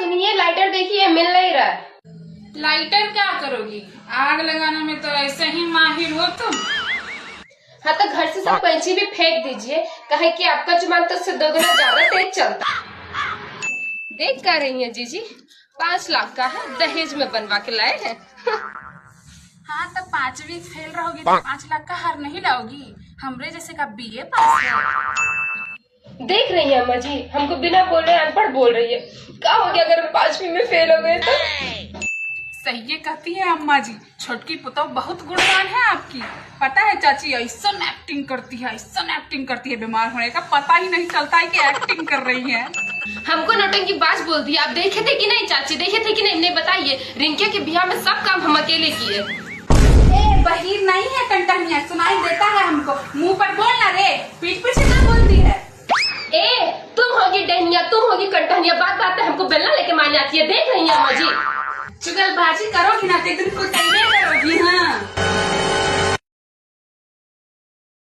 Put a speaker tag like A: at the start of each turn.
A: सुनिए, लाइटर देखिए मिल नहीं रहा है।
B: लाइटर क्या करोगी? आग लगाने में तो ऐसे ही माहिर हो तुम।
A: हाँ तो घर से सब पंछी भी फेंक दीजिए, कहे कि आपका जुबान तो उससे दोगुना ज्यादा तेज चलता। देख कर रही है जीजी, 5 लाख का है, दहेज में बनवा के लाए हैं।
B: हाँ तो 5वीं फेल रहोगी तो 5 लाख का हार नहीं लाओगी। हमरे जैसे का BA पास है।
A: देख रही है अम्मा जी, हमको बिना बोले अनपढ़ बोल रही है। क्या हो गया अगर 5वीं में फेल हो गए तो?
B: सही ये कहती है अम्मा जी, छोटकी पुतौ बहुत गुणवान है आपकी। पता है चाची, ऐसा एक्टिंग करती है बीमार होने का पता ही नहीं चलता है कि एक्टिंग कर रही है।
A: हमको नौटंकी बाज बोल दी। आप देखे थे कि नहीं चाची, देखे थे कि नहीं? नहीं बताइए, रिंकिया के ब्याह में सब काम हम अकेले किए।
B: बहिर नहीं है कंटनिया, सुनाई देता है हमको। मुंह पर बोलना रे, पीठ पीछे क्या बोलती है?
A: तुम होगी डहनिया, तुम होगी कंटनिया, बात बात पे हमको बेलना लेके मारने आती है। देख रही है अम्मा जी,
B: चुगलबाजी करोगी ना